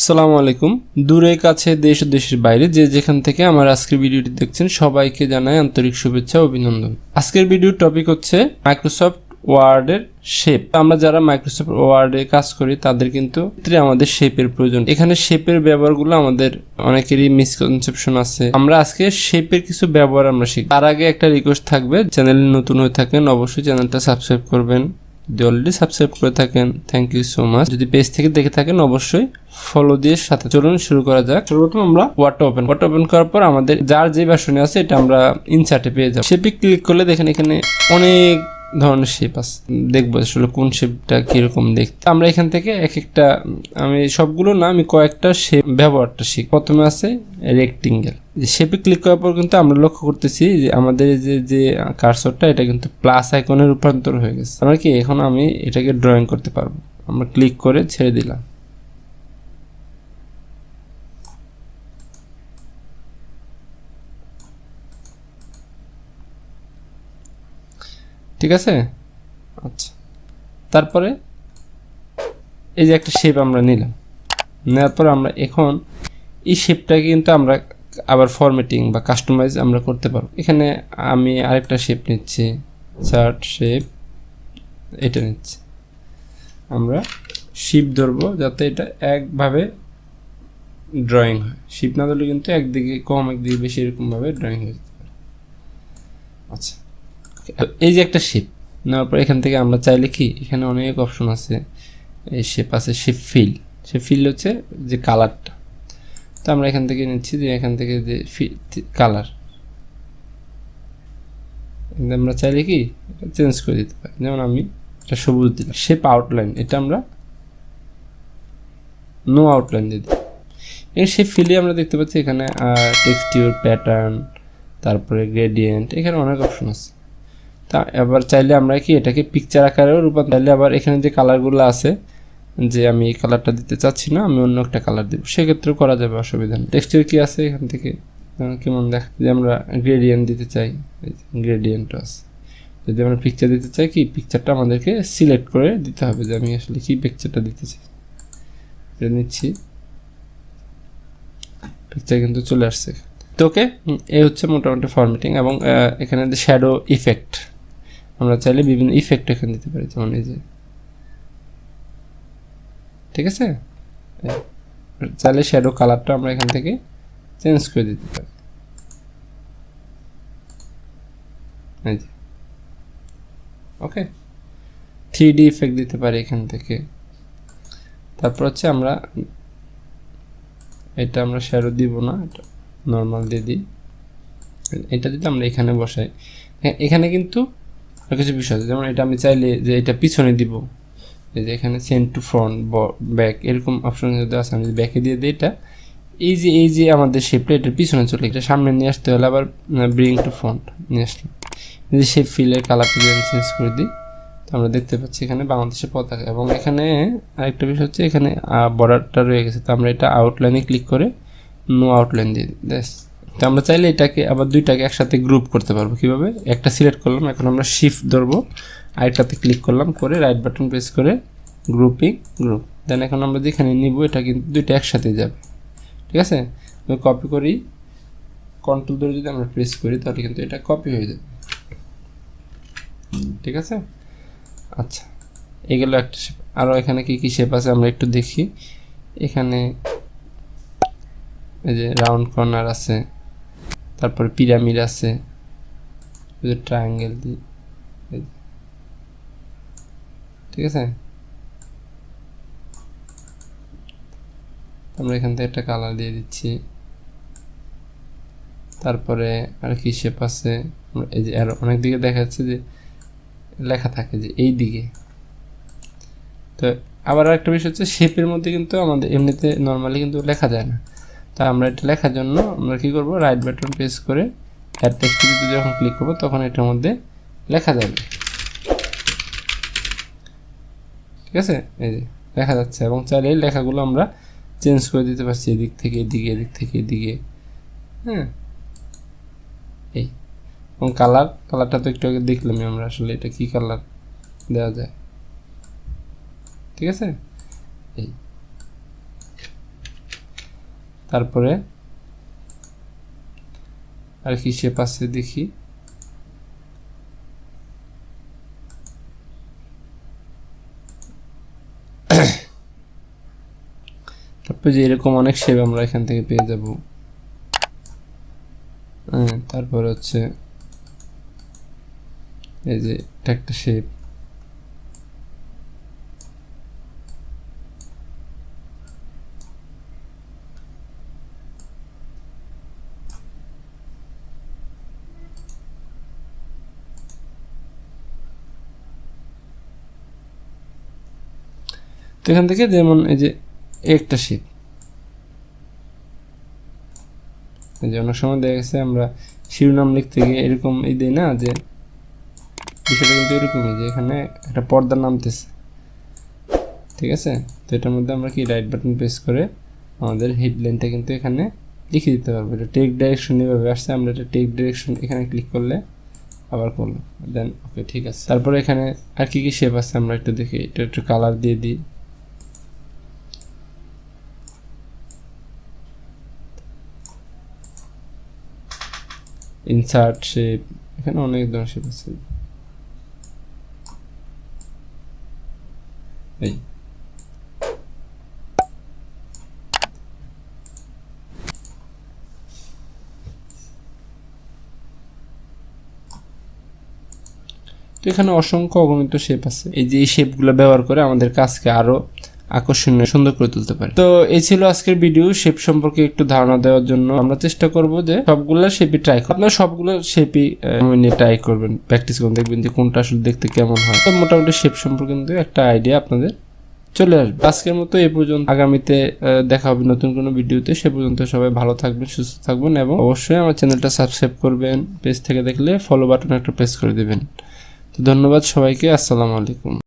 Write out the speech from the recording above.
আসসালামু আলাইকুম। দূরে কাছে দেশ ও দেশের বাইরে যে যেখান থেকে আমার আজকের ভিডিওটি দেখছেন সবাইকে জানাই আন্তরিক শুভেচ্ছা ও অভিনন্দন। আজকের ভিডিওর টপিক হচ্ছে মাইক্রোসফট ওয়ার্ডের শেপ। আমরা যারা মাইক্রোসফট ওয়ার্ডে কাজ করি তাদের কিন্তু আমাদের শেপের প্রয়োজন। এখানে শেপের ব্যবহারগুলো আমাদের অনেকেরই মিসকনসেপশন আছে। আমরা আজকে শেপের কিছু ব্যবহার আমরা শিখব। তার আগে একটা রিকোয়েস্ট থাকবে, চ্যানেলে নতুন হয়ে থাকেন অবশ্যই চ্যানেলটা সাবস্ক্রাইব করবেন। যদি অলরেডি সাবস্ক্রাইব করে থাকেন থ্যাংক ইউ সো মাচ। যদি পেজ থেকে দেখে থাকেন অবশ্যই ফলো দিয়ে সাথে চলুন শুরু করা যাক। সর্বপ্রথম আমরা ওয়ার্ডটা ওপেন করার পর আমাদের যার যে ভার্সনে আছে এটা আমরা ইনসার্টে পেয়ে যাব। শেপে ক্লিক করলে দেখেন এখানে অনেক ধরনের শেপ আছে, দেখবো আসলে কোন শেপটা কিরকম দেখতে। আমরা এখান থেকে এক একটা, আমি সবগুলো না, আমি কয়েকটা শেপ ব্যবহারটা শিখ। প্রথমে আছে রেক্টেঙ্গেল। শেপে ক্লিক করার পর কিন্তু আমরা লক্ষ্য করতেছি যে আমাদের যে কার্সরটা এটা কিন্তু প্লাস আইকনে রূপান্তর হয়ে গেছে। আমরা কি এখন আমি এটাকে ড্রয়িং করতে পারবো। আমরা ক্লিক করে ছেড়ে দিলাম। ঠিক আছে, আচ্ছা। তারপরে এই যে একটা শেপ আমরা নিলাম, নেওয়ার পর আমরা এখন এই শেপটাকে কিন্তু আমরা আবার ফরম্যাটিং বা কাস্টমাইজ আমরা করতে পারবো। এখানে আমি আরেকটা শেপ নিচ্ছি, চার্ট শেপ, এটা নিচ্ছি। আমরা শিপ ধরবো যাতে এটা একভাবে ড্রয়িং হয়। শিপ না ধরলে কিন্তু একদিকে কম একদিকে বেশি এরকমভাবে ড্রয়িং হয়ে যেতে পারে। আচ্ছা, এই যে একটা শেপ নেওয়ার পর এখান থেকে আমরা চাইলে কি, এখানে অনেক অপশন আছে। এই শেপ আছে শেপ ফিল। শেপ ফিল হচ্ছে যে কালারটা, তো আমরা এখান থেকে নিচ্ছি যে এখান থেকে যে কালার আমরা চাইলে কি এটা চেঞ্জ করে দিতে পারি। যেমন আমি এটা সবুজ দিলাম। শেপ আউটলাইন, এটা আমরা নো আউটলাইন দিয়ে দিই। এই শেপ ফিলে আমরা দেখতে পাচ্ছি এখানে টেক্সটিউর, প্যাটার্ন, তারপরে গ্রেডিয়েন্ট, এখানে অনেক অপশন আছে। তা এবার চাইলে আমরা কি এটাকে পিকচার আকারেও রূপান্তর, চাইলে আবার এখানে যে কালারগুলো আছে যে আমি এই কালারটা দিতে চাচ্ছি না, আমি অন্য একটা কালার দেবো, সেক্ষেত্রেও করা যাবে, অসুবিধা নেই। টেক্সচার কি আছে এখান থেকে কেমন দেখা, যে আমরা গ্রেডিয়েন্ট দিতে চাই, গ্রেডিয়েন্টও আছে। যদি আমরা পিকচার দিতে চাই, কি পিকচারটা আমাদেরকে সিলেক্ট করে দিতে হবে যে আমি আসলে কি পিকচারটা দিতে চাই। এটা নিচ্ছি, পিকচার কিন্তু চলে আসছে। তো ওকে, এই হচ্ছে মোটামুটি ফরম্যাটিং। এবং এখানে যে শ্যাডো ইফেক্ট, আমরা চাইলে বিভিন্ন ইফেক্ট এখানে দিতে পারি, যেমন এই যে, ঠিক আছে, চাইলে শ্যাডো কালারটা আমরা এখান থেকে চেঞ্জ করে দিতে পারি। এই যে ওকে, 3D ইফেক্ট দিতে পারি এখান থেকে। তারপর হচ্ছে আমরা এটা আমরা শ্যাডো দিব না, এটা নর্মাল দিয়ে দিই। এটা যদি আমরা এখানে বসাই, এখানে কিন্তু কিছু বিষয় আছে, যেমন এটা আমি চাইলে যে এটা পিছনে দিব, এই যে এখানে সেন্ড টু ফ্রন্ট, ব্যাক, এরকম অপশন যদি আছে, আমি যদি ব্যাকে দিয়ে দিই, এটা এই যে আমাদের শেপটা এটার পিছনে চলে, এটা সামনে নিয়ে আসতে হলে আবার ব্রিং টু ফ্রন্ট নিয়ে আসলাম। এই যে শেপ ফিলের কালারটা যদি আমি চেঞ্জ করে দিই, তো আমরা দেখতে পাচ্ছি এখানে বাংলাদেশের পতাকা। এবং এখানে আরেকটা বিষয় হচ্ছে এখানে বর্ডারটা রয়ে গেছে, তো আমরা এটা আউটলাইনে ক্লিক করে নো আউটলাইন দিয়ে দিই, ব্যাস। তো আমরা চাইলে এটাকে আবার দুইটাকে একসাথে গ্রুপ করতে পারবো। কীভাবে, একটা সিলেক্ট করলাম, এখন আমরা শিফট ধরবো, আরেকটাতে ক্লিক করলাম, করে রাইট বাটন প্রেস করে গ্রুপিং, গ্রুপ। দেন এখন আমরা যেখানে নিব এটা কিন্তু দুইটা একসাথে যাবে, ঠিক আছে। কপি করি, কন্ট্রোল ধরে যদি আমরা প্রেস করি তাহলে কিন্তু এটা কপি হয়ে যাবে, ঠিক আছে। আচ্ছা, এগুলো একটা শেপ। আরও এখানে কি কি শেপ আছে আমরা একটু দেখি। এখানে এই যে রাউন্ড কর্নার আছে, তারপরে পিরামিড আছে, ট্রায়াঙ্গেল দিই, ঠিক আছে। আমরা এখান থেকে একটা কালার দিয়ে দিচ্ছি। তারপরে আর কি শেপ আছে, এই যে আর অনেক দিকে দেখা যাচ্ছে যে লেখা থাকে যে এই দিকে। তো আবার আরেকটা বিষয় হচ্ছে শেপের মধ্যে কিন্তু আমাদের এমনিতে নর্মালি কিন্তু লেখা যায় না। তা আমরা এটা লেখার জন্য আমরা কি করব, রাইট বাটন প্রেস করে অ্যাড টেক্সটে যখন ক্লিক করব তখন এটার মধ্যে লেখা যাবে, ঠিক আছে। এই যে লেখা যাচ্ছে, এবং চাইলে এই লেখাগুলো আমরা চেঞ্জ করে দিতে পারছি, এদিক থেকে এদিকে, এদিক থেকে এদিকে, হ্যাঁ। এই এবং কালারটা তো একটু আগে দেখলামই আমরা, আসলে এটা কি কালার দেওয়া যায়, ঠিক আছে। এই তারপরে আর কি শেপ আছে দেখি। তারপরে যে এরকম অনেক শেপ আমরা এখান থেকে পেয়ে যাব। তারপর হচ্ছে এই যে এটা একটা শেপ, তো এখান থেকে যেমন এই যে একটা শেপ, এই যে অনেক সময় দেখা গেছে আমরা শিরোনাম লিখতে গিয়ে এরকম এই দিই না, যে বিষয়টা কিন্তু এরকমই যে এখানে একটা পর্দা নামতেছে, ঠিক আছে। তো এটার মধ্যে আমরা কি রাইট বাটন প্রেস করে আমাদের হেডলাইনটা কিন্তু এখানে লিখে দিতে পারবো। এটা টেক ডাইরেকশন এভাবে আসছে, আমরা এটা টেক ডাইরেকশন এখানে ক্লিক করলে আবার করলো, দেন ওকে, ঠিক আছে। তারপরে এখানে আর কি কি শেপ আছে আমরা একটু দেখি। এটা একটু কালার দিয়ে দিই, ইনসার্ট শেপ, এখানে অনেক ধরনের শেপ আছে। এই তো এখানে অসংখ্য অগণিত শেপ আছে। এই যে এই শেপগুলো ব্যবহার করে আমাদের কাজকে আরো আকর্ষণীয় সুন্দর করে তুলতে পারে। তো এই ছিল আজকের ভিডিও শেপ সম্পর্কে একটু ধারণা দেওয়ার জন্য। আমরা চেষ্টা করব যে সবগুলো শেপই ট্রাই করব, আপনারা সবগুলো শেপই নিয়ে ট্রাই করবেন, প্র্যাকটিস করুন, দেখবেন যে কোনটা আসলে দেখতে কেমন হয়। তো মোটামুটি শেপ সম্পর্কে কিন্তু একটা আইডিয়া আপনাদের চলে আসবে। আজকের মতো এই পর্যন্ত, আগামীতে দেখা হবে নতুন কোনো ভিডিওতে। সে পর্যন্ত সবাই ভালো থাকবেন, সুস্থ থাকবেন এবং অবশ্যই আমার চ্যানেলটা সাবস্ক্রাইব করবেন। পেজ থেকে দেখলে ফলো বাটন একটা প্রেস করে দেবেন। তো ধন্যবাদ সবাইকে, আসসালামু আলাইকুম।